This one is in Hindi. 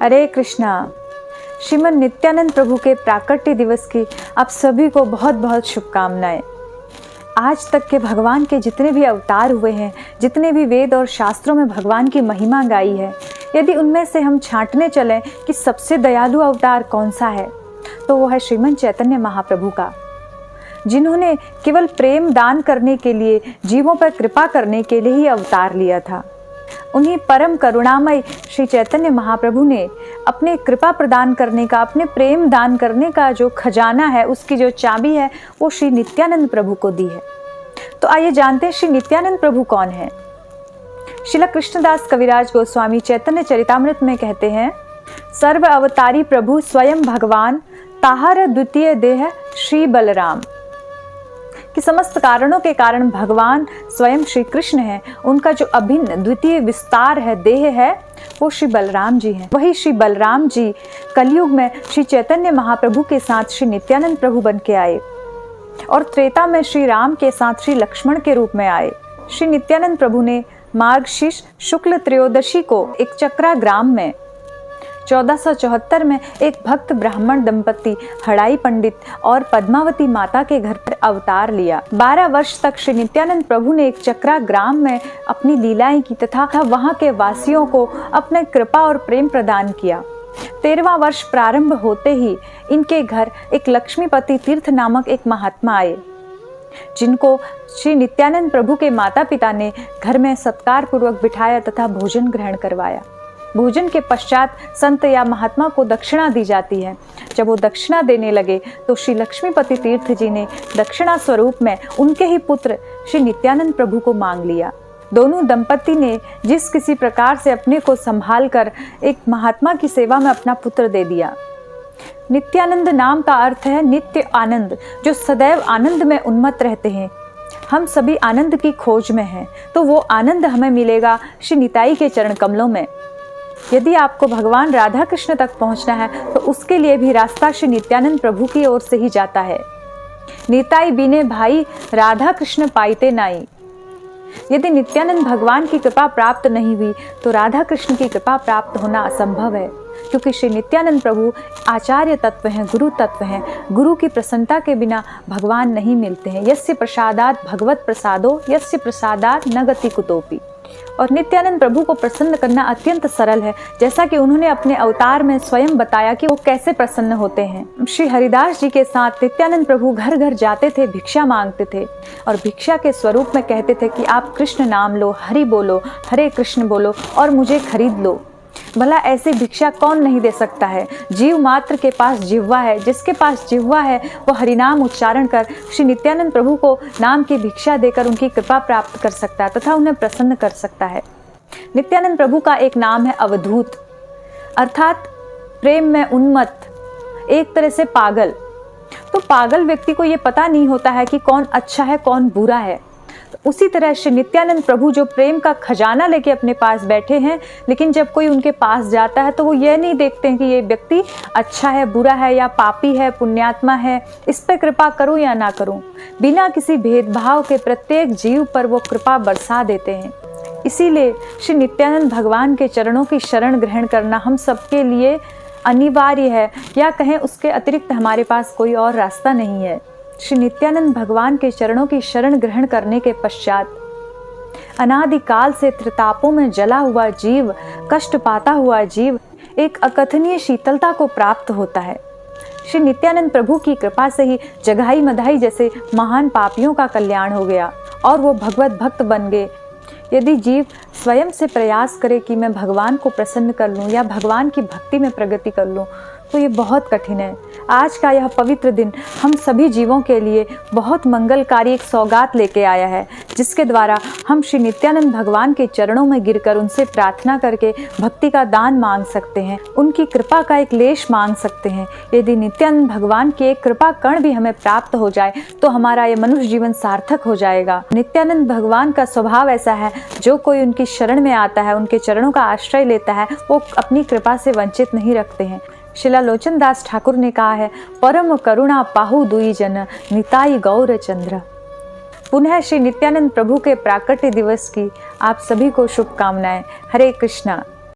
हरे कृष्णा। श्रीमन नित्यानंद प्रभु के प्राकट्य दिवस की आप सभी को बहुत बहुत शुभकामनाएं। आज तक के भगवान के जितने भी अवतार हुए हैं, जितने भी वेद और शास्त्रों में भगवान की महिमा गाई है, यदि उनमें से हम छांटने चलें कि सबसे दयालु अवतार कौन सा है, तो वो है श्रीमन चैतन्य महाप्रभु का, जिन्होंने केवल प्रेम दान करने के लिए, जीवों पर कृपा करने के लिए ही अवतार लिया था। उन्हीं परम करुणामय श्री चैतन्य महाप्रभु ने अपने कृपा प्रदान करने का, अपने प्रेम दान करने का जो खजाना है, उसकी जो चाबी है, वो श्री नित्यानंद प्रभु को दी है। तो आइए जानते हैं श्री नित्यानंद प्रभु कौन है। श्रील कृष्णदास कविराज गोस्वामी चैतन्य चरितामृत में कहते हैं, सर्व अवतारी प्रभु स्वयं भगवान, ताहर द्वितीय देह श्री बलराम। कि समस्त कारणों के कारण भगवान स्वयं श्री कृष्ण हैं, उनका जो अभिन्न द्वितीय विस्तार है, देह है, वो श्री बलराम जी हैं। वही श्री बलराम जी कलयुग में श्री चैतन्य महाप्रभु के साथ श्री नित्यानंद प्रभु बन के आए और त्रेता में श्री राम के साथ श्री लक्ष्मण के रूप में आए। श्री नित्यानंद प्रभु ने मार्गशीर्ष शुक्ल त्रयोदशी को एक चक्रा ग्राम में 1474 में एक भक्त ब्राह्मण दंपति हड़ाई पंडित और पद्मावती माता के घर पर अवतार लिया। 12 वर्ष तक श्री नित्यानंद प्रभु ने एक चक्रा ग्राम में अपनी लीलाएं की तथा वहां के वासियों को अपने कृपा और प्रेम प्रदान किया। 13वां वर्ष प्रारंभ होते ही इनके घर एक लक्ष्मीपति तीर्थ नामक एक महात्मा आए, जिनको श्री नित्यानंद प्रभु के माता पिता ने घर में सत्कार पूर्वक बिठाया तथा भोजन ग्रहण करवाया। भोजन के पश्चात संत या महात्मा को दक्षिणा दी जाती है। जब वो दक्षिणा देने लगे तो श्री लक्ष्मीपति तीर्थ जी ने दक्षिणा स्वरूप में उनके ही पुत्र श्री नित्यानंद प्रभु को मांग लिया। दोनों दंपति ने जिस किसी प्रकार से अपने को संभाल कर एक महात्मा की सेवा में अपना पुत्र दे दिया। नित्यानंद नाम का अर्थ है नित्य आनंद, जो सदैव आनंद में उन्मत्त रहते हैं। हम सभी आनंद की खोज में हैं, तो वो आनंद हमें मिलेगा श्री निताई के चरण कमलों में। यदि आपको भगवान राधा कृष्ण तक पहुंचना है तो उसके लिए भी रास्ता श्री नित्यानंद प्रभु की ओर से ही जाता है। निताई बीने भाई राधा कृष्ण पाइते नाई। यदि नित्यानंद भगवान की कृपा प्राप्त नहीं हुई तो राधा कृष्ण की कृपा प्राप्त होना असंभव है, क्योंकि श्री नित्यानंद प्रभु आचार्य तत्व हैं, गुरु तत्व हैं। गुरु की प्रसन्नता के बिना भगवान नहीं मिलते हैं। यस्य प्रसादात भगवत प्रसादो, यस्य प्रसादात न गति कुतोपि। और नित्यानंद प्रभु को प्रसन्न करना अत्यंत सरल है, जैसा कि उन्होंने अपने अवतार में स्वयं बताया कि वो कैसे प्रसन्न होते हैं। श्री हरिदास जी के साथ नित्यानंद प्रभु घर घर जाते थे, भिक्षा मांगते थे और भिक्षा के स्वरूप में कहते थे कि आप कृष्ण नाम लो, हरि बोलो, हरे कृष्ण बोलो और मुझे खरीद लो। भला ऐसी भिक्षा कौन नहीं दे सकता है। जीव मात्र के पास जिह्वा है, जिसके पास जिह्वा है वो हरिनाम उच्चारण कर श्री नित्यानंद प्रभु को नाम की भिक्षा देकर उनकी कृपा प्राप्त कर सकता है तथा उन्हें प्रसन्न कर सकता है। नित्यानंद प्रभु का एक नाम है अवधूत, अर्थात प्रेम में उन्मत्त, एक तरह से पागल। तो पागल व्यक्ति को ये पता नहीं होता है कि कौन अच्छा है कौन बुरा है। उसी तरह श्री नित्यानंद प्रभु जो प्रेम का खजाना लेके अपने पास बैठे हैं, लेकिन जब कोई उनके पास जाता है तो वो ये नहीं देखते हैं कि ये व्यक्ति अच्छा है, बुरा है या पापी है, पुण्यात्मा है, इस पर कृपा करूं या ना करूं। बिना किसी भेदभाव के प्रत्येक जीव पर वो कृपा बरसा देते हैं। इसीलिए श्री नित्यानंद भगवान के चरणों की शरण ग्रहण करना हम सबके लिए अनिवार्य है, या कहें उसके अतिरिक्त हमारे पास कोई और रास्ता नहीं है। श्री नित्यानंद भगवान के चरणों की शरण ग्रहण करने के पश्चात अनादिकाल से त्रितापों में जला हुआ जीव, कष्ट पाता हुआ जीव एक अकथनीय शीतलता को प्राप्त होता है। श्री नित्यानंद प्रभु की कृपा से ही जगाई मधाई जैसे महान पापियों का कल्याण हो गया और वो भगवत भक्त बन गए। यदि जीव स्वयं से प्रयास करे कि मैं भगवान को प्रसन्न कर लूं या भगवान की भक्ति में प्रगति कर लूं, तो ये बहुत कठिन है। आज का यह पवित्र दिन हम सभी जीवों के लिए बहुत मंगलकारी एक सौगात लेके आया है, जिसके द्वारा हम श्री नित्यानंद भगवान के चरणों में गिरकर उनसे प्रार्थना करके भक्ति का दान मांग सकते हैं, उनकी कृपा का एक लेश मांग सकते हैं। यदि नित्यानंद भगवान की एक कृपा कण भी हमें प्राप्त हो जाए तो हमारा ये मनुष्य जीवन सार्थक हो जाएगा। नित्यानंद भगवान का स्वभाव ऐसा है, जो कोई उनकी शरण में आता है, उनके चरणों का आश्रय लेता है, वो अपनी कृपा से वंचित नहीं रखते हैं। शिला लोचन दास ठाकुर ने कहा है, परम करुणा पाहु दुई जन, निताई गौर चंद्र। पुनः श्री नित्यानंद प्रभु के प्राकट्य दिवस की आप सभी को शुभकामनाएं। हरे कृष्णा।